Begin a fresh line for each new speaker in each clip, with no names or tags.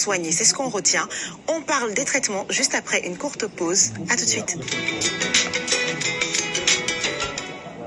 soigner. C'est ce qu'on retient. On parle des traitements juste après une courte pause. À tout de suite.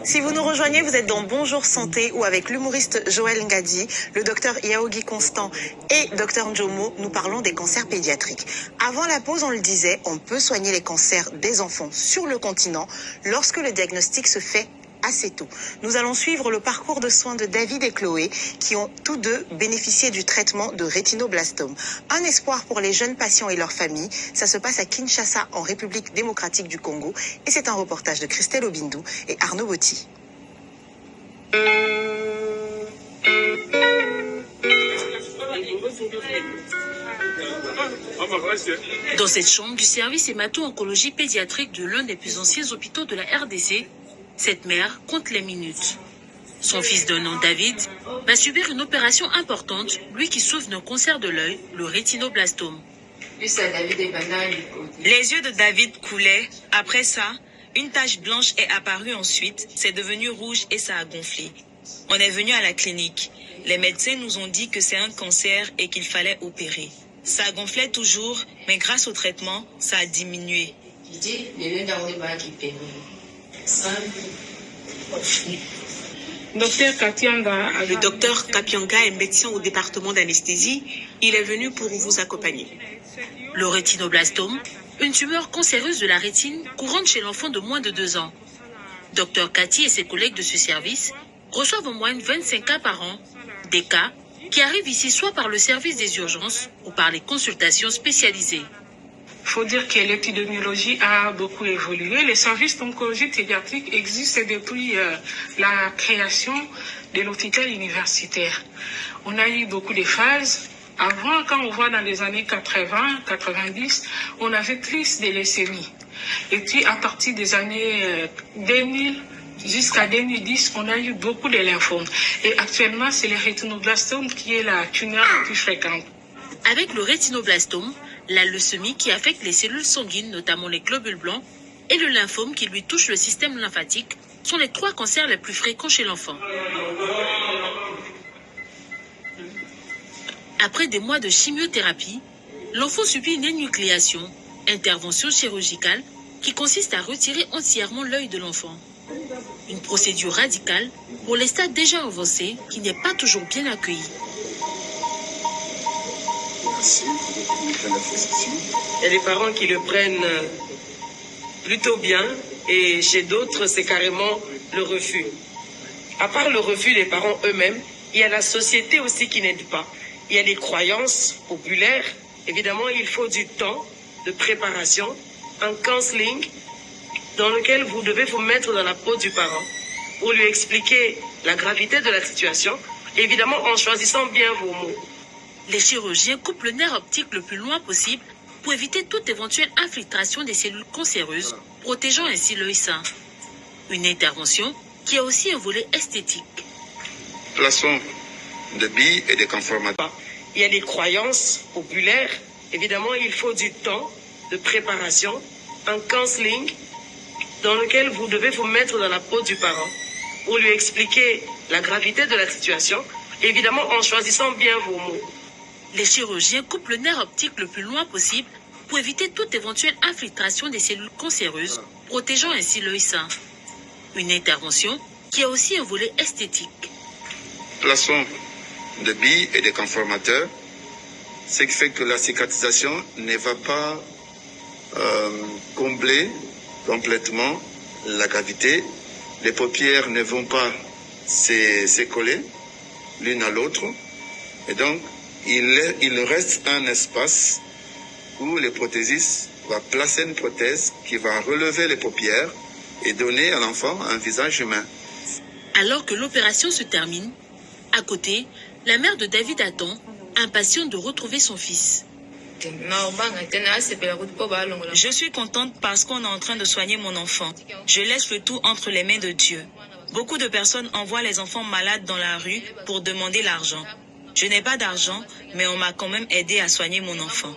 Si vous nous rejoignez, vous êtes dans Bonjour Santé ou avec l'humoriste Joël Ngadi, le docteur Yaogi Constant et docteur Njomo, nous parlons des cancers pédiatriques. Avant la pause, on le disait, on peut soigner les cancers des enfants sur le continent lorsque le diagnostic se fait assez tôt. Nous allons suivre le parcours de soins de David et Chloé qui ont tous deux bénéficié du traitement de rétinoblastome. Un espoir pour les jeunes patients et leurs familles. Ça se passe à Kinshasa en République démocratique du Congo et c'est un reportage de Christelle Obindou et Arnaud Botti.
Dans cette chambre du service hémato-oncologie pédiatrique de l'un des plus anciens hôpitaux de la RDC, cette mère compte les minutes. Son fils d'un an, David, va subir une opération importante, lui qui souffre d'un cancer de l'œil, le rétinoblastome.
Les yeux de David coulaient. Après ça, une tache blanche est apparue ensuite, c'est devenu rouge et ça a gonflé. On est venu à la clinique. Les médecins nous ont dit que c'est un cancer et qu'il fallait opérer. Ça gonflait toujours, mais grâce au traitement, ça a diminué.
Le docteur Kapianga est médecin au département d'anesthésie. Il est venu pour vous accompagner.
Le rétinoblastome, une tumeur cancéreuse de la rétine courante chez l'enfant de moins de 2 ans. Docteur Cathy et ses collègues de ce service reçoivent en moyenne 25 cas par an, des cas qui arrivent ici soit par le service des urgences ou par les consultations spécialisées.
Il faut dire que l'épidémiologie a beaucoup évolué. Les services d'oncologie pédiatrique existent depuis la création de l'hôpital universitaire. On a eu beaucoup de phases. Avant, quand on voit dans les années 80, 90, on avait plus de leucémie. Et puis, à partir des années 2000 jusqu'à 2010, on a eu beaucoup de lymphomes. Et actuellement, c'est le rétinoblastome qui est la tumeur la plus fréquente.
Avec le rétinoblastome, la leucémie qui affecte les cellules sanguines, notamment les globules blancs, et le lymphome qui lui touche le système lymphatique sont les 3 cancers les plus fréquents chez l'enfant. Après des mois de chimiothérapie, l'enfant subit une énucléation, intervention chirurgicale, qui consiste à retirer entièrement l'œil de l'enfant. Une procédure radicale pour les stades déjà avancés qui n'est pas toujours bien accueillie.
Il y a des parents qui le prennent plutôt bien et chez d'autres, c'est carrément le refus. À part le refus des parents eux-mêmes, il y a la société aussi qui n'aide pas. Il y a les croyances populaires. Évidemment, il faut du temps de préparation, un counseling dans lequel vous devez vous mettre dans la peau du parent pour lui expliquer la gravité de la situation, évidemment en choisissant bien vos mots.
Les chirurgiens coupent le nerf optique le plus loin possible pour éviter toute éventuelle infiltration des cellules cancéreuses, protégeant ainsi l'œil sain. Une intervention qui a aussi un volet esthétique.
Plaçons de billes et des conformateurs.
Il y a des croyances populaires. Évidemment, il faut du temps de préparation, un counseling dans lequel vous devez vous mettre dans la peau du parent pour lui expliquer la gravité de la situation, évidemment en choisissant bien vos mots.
Les chirurgiens coupent le nerf optique le plus loin possible pour éviter toute éventuelle infiltration des cellules cancéreuses, protégeant ainsi l'œil sain. Une intervention qui a aussi un volet esthétique.
Plaçons de billes et des conformateurs, ce qui fait que la cicatrisation ne va pas combler complètement la cavité. Les paupières ne vont pas se coller l'une à l'autre. Et donc, il reste un espace où le prothésiste va placer une prothèse qui va relever les paupières et donner à l'enfant un visage humain.
Alors que l'opération se termine, à côté, la mère de David attend, impatiente de retrouver son fils.
Je suis contente parce qu'on est en train de soigner mon enfant. Je laisse le tout entre les mains de Dieu. Beaucoup de personnes envoient les enfants malades dans la rue pour demander l'argent. Je n'ai pas d'argent, mais on m'a quand même aidé à soigner mon enfant.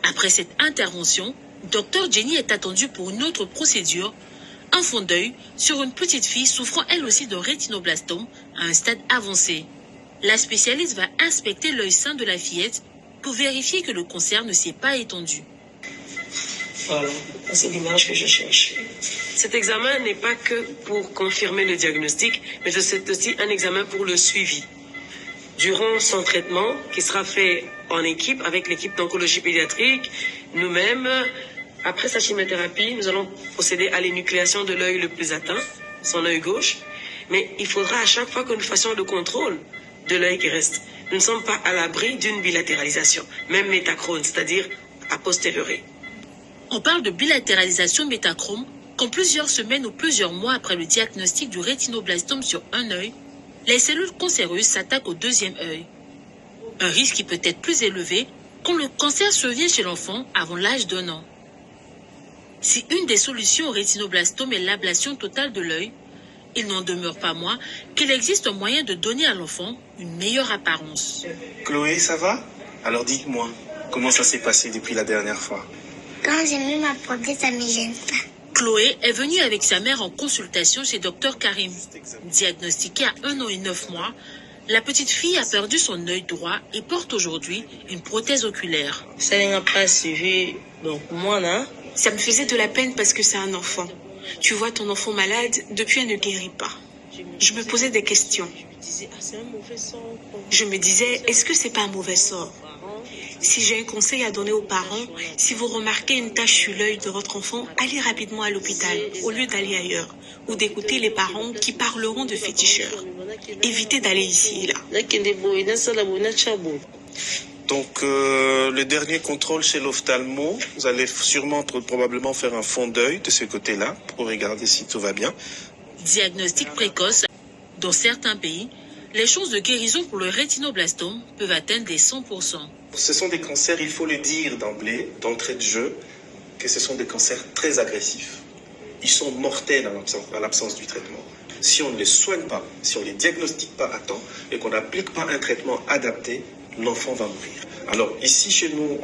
Après cette intervention, Dr Jenny est attendue pour une autre procédure, un fond d'œil sur une petite fille souffrant elle aussi de rétinoblastome à un stade avancé. La spécialiste va inspecter l'œil sain de la fillette pour vérifier que le cancer ne s'est pas étendu.
Voilà, c'est l'image que je cherchais. Cet examen n'est pas que pour confirmer le diagnostic, mais c'est aussi un examen pour le suivi. Durant son traitement, qui sera fait en équipe avec l'équipe d'oncologie pédiatrique, nous-mêmes, après sa chimiothérapie, nous allons procéder à l'énucléation de l'œil le plus atteint, son œil gauche. Mais il faudra à chaque fois que nous fassions le contrôle de l'œil qui reste. Nous ne sommes pas à l'abri d'une bilatéralisation, même métachrone, c'est-à-dire a posteriori.
On parle de bilatéralisation métachrome quand plusieurs semaines ou plusieurs mois après le diagnostic du rétinoblastome sur un œil, les cellules cancéreuses s'attaquent au deuxième œil. Un risque qui peut être plus élevé quand le cancer survient chez l'enfant avant l'âge d'1 an. Si une des solutions au rétinoblastome est l'ablation totale de l'œil, il n'en demeure pas moins qu'il existe un moyen de donner à l'enfant une meilleure apparence.
Chloé, ça va? Alors dites-moi, comment ça s'est passé depuis la dernière fois?
Quand j'ai mis ma prothèse, ça ne me gêne pas.
Chloé est venue avec sa mère en consultation chez Dr Karim. Diagnostiquée à 1 an et 9 mois, la petite fille a perdu son œil droit et porte aujourd'hui une prothèse oculaire.
Ça n'a pas suivi, donc moi là.
Ça me faisait de la peine parce que c'est un enfant. Tu vois ton enfant malade, depuis elle ne guérit pas. Je me posais des questions. Je me disais, est-ce que c'est pas un mauvais sort? Si j'ai un conseil à donner aux parents, si vous remarquez une tache sur l'œil de votre enfant, allez rapidement à l'hôpital au lieu d'aller ailleurs ou d'écouter les parents qui parleront de féticheurs. Évitez d'aller ici et là.
Donc, le dernier contrôle chez l'ophtalmo, vous allez sûrement probablement faire un fond d'œil de ce côté-là pour regarder si tout va bien.
Diagnostic précoce. Dans certains pays, les chances de guérison pour le rétinoblastome peuvent atteindre les 100%.
Ce sont des cancers, il faut le dire d'entrée de jeu, que ce sont des cancers très agressifs. Ils sont mortels à l'absence du traitement. Si on ne les soigne pas, si on ne les diagnostique pas à temps et qu'on n'applique pas un traitement adapté, l'enfant va mourir. Alors ici chez nous,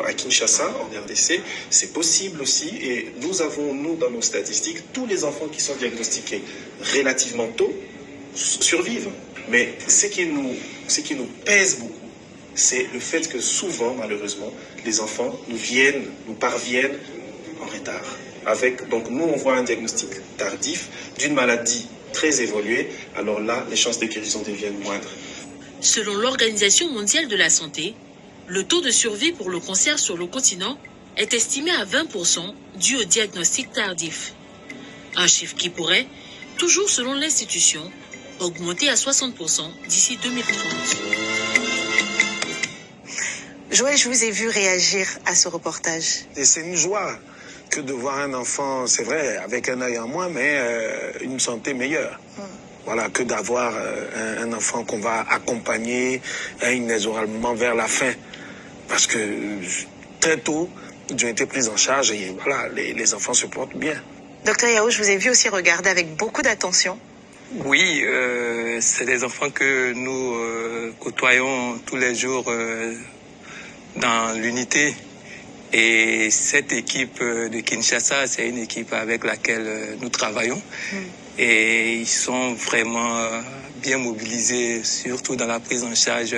à Kinshasa, en RDC, c'est possible aussi et nous avons, dans nos statistiques, tous les enfants qui sont diagnostiqués relativement tôt survivent. Mais ce qui nous pèse beaucoup, c'est le fait que souvent, malheureusement, les enfants nous parviennent en retard. Donc nous, on voit un diagnostic tardif d'une maladie très évoluée, alors là, les chances de guérison deviennent moindres.
Selon l'Organisation mondiale de la santé, le taux de survie pour le cancer sur le continent est estimé à 20% dû au diagnostic tardif. Un chiffre qui pourrait, toujours selon l'institution, augmenter à 60% d'ici 2030.
Joël, je vous ai vu réagir à ce reportage.
Et c'est une joie que de voir un enfant, c'est vrai, avec un œil en moins, mais une santé meilleure. Voilà, que d'avoir un enfant qu'on va accompagner inexorablement vers la fin. Parce que très tôt, ils ont été pris en charge et voilà, les enfants se portent bien.
Docteur Yao, je vous ai vu aussi regarder avec beaucoup d'attention.
Oui, c'est des enfants que nous côtoyons tous les jours dans l'unité. Et cette équipe de Kinshasa, c'est une équipe avec laquelle nous travaillons. Et ils sont vraiment bien mobilisés, surtout dans la prise en charge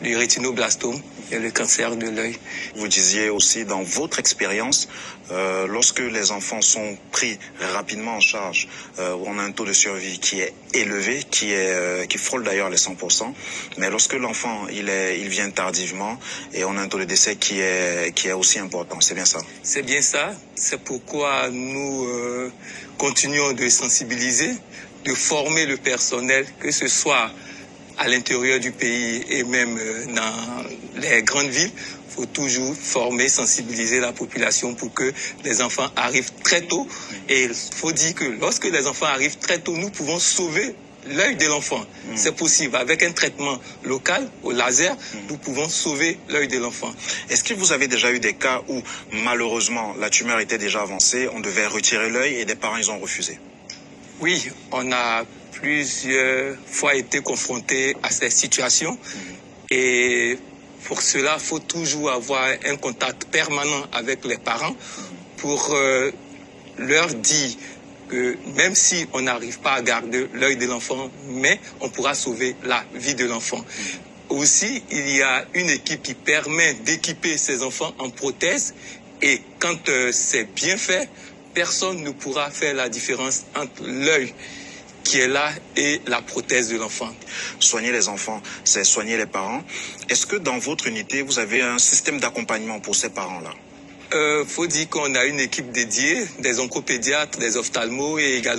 du rétinoblastome et le cancer de l'œil.
Vous disiez aussi dans votre expérience, lorsque les enfants sont pris rapidement en charge, on a un taux de survie qui est élevé, qui frôle d'ailleurs les 100%. Mais lorsque l'enfant il vient tardivement, et on a un taux de décès qui est aussi important. C'est bien ça?
C'est bien ça. C'est pourquoi nous continuons de sensibiliser, de former le personnel, que ce soit à l'intérieur du pays et même dans les grandes villes. Il faut toujours former, sensibiliser la population pour que les enfants arrivent très tôt. Et il faut dire que lorsque les enfants arrivent très tôt, nous pouvons sauver l'œil de l'enfant. C'est possible. Avec un traitement local, au laser, nous pouvons sauver l'œil de l'enfant.
Est-ce que vous avez déjà eu des cas où, malheureusement, la tumeur était déjà avancée, on devait retirer l'œil et des parents, ils ont refusé?
Oui, on a plusieurs fois été confrontés à ces situations. Et pour cela, il faut toujours avoir un contact permanent avec les parents pour leur dire que même si on n'arrive pas à garder l'œil de l'enfant, mais on pourra sauver la vie de l'enfant. Aussi, il y a une équipe qui permet d'équiper ces enfants en prothèses et quand c'est bien fait, personne ne pourra faire la différence entre l'œil qui est là et la prothèse de l'enfant.
Soigner les enfants, c'est soigner les parents. Est-ce que dans votre unité, vous avez un système d'accompagnement pour ces parents-là?
Faut dire qu'on a une équipe dédiée, des oncopédiatres, des ophtalmos et également